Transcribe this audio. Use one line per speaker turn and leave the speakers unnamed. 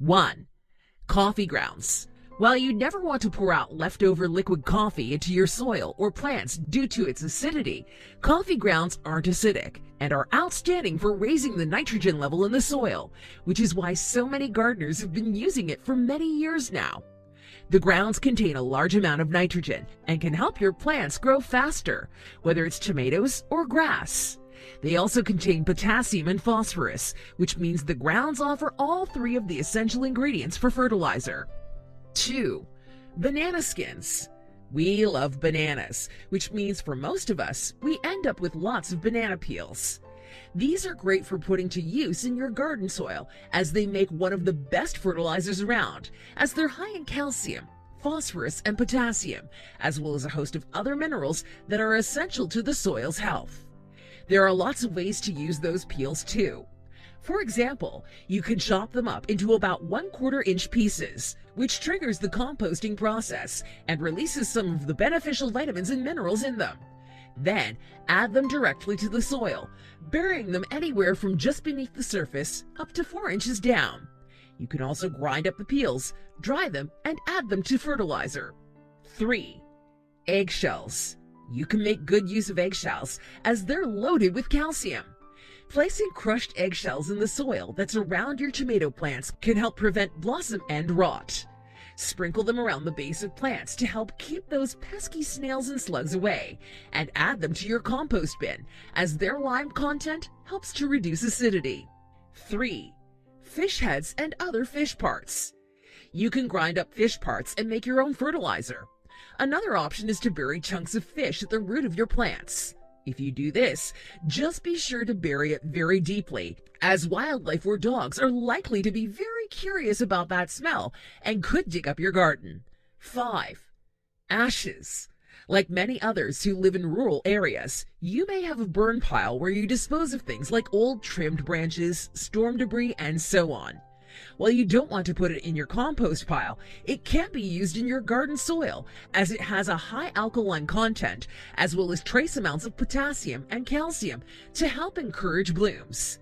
1. Coffee grounds. While you never want to pour out leftover liquid coffee into your soil or plants due to its acidity, coffee grounds aren't acidic and are outstanding for raising the nitrogen level in the soil, which is why so many gardeners have been using it for many years now. The grounds contain a large amount of nitrogen and can help your plants grow faster, whether it's tomatoes or grass. They also contain potassium and phosphorus, which means the grounds offer all three of the essential ingredients for fertilizer. 2. Banana skins. We love bananas, which means for most of us, we end up with lots of banana peels. These are great for putting to use in your garden soil, as they make one of the best fertilizers around, as they're high in calcium, phosphorus, and potassium, as well as a host of other minerals that are essential to the soil's health. There are lots of ways to use those peels too. For example, you can chop them up into about 1/4 inch pieces, which triggers the composting process and releases some of the beneficial vitamins and minerals in them. Then, add them directly to the soil, burying them anywhere from just beneath the surface up to 4 inches down. You can also grind up the peels, dry them, and add them to fertilizer. 3. Eggshells. You can make good use of eggshells, as they're loaded with calcium. Placing crushed eggshells in the soil that's around your tomato plants can help prevent blossom end rot. Sprinkle them around the base of plants to help keep those pesky snails and slugs away, and add them to your compost bin, as their lime content helps to reduce acidity. 3. Fish heads and other fish parts. You can grind up fish parts and make your own fertilizer. Another option is to bury chunks of fish at the root of your plants. If you do this, just be sure to bury it very deeply, as wildlife or dogs are likely to be very curious about that smell and could dig up your garden. 5. Ashes. Like many others who live in rural areas, you may have a burn pile where you dispose of things like old trimmed branches, storm debris, and so on. While you don't want to put it in your compost pile, it can be used in your garden soil, as it has a high alkaline content, as well as trace amounts of potassium and calcium to help encourage blooms.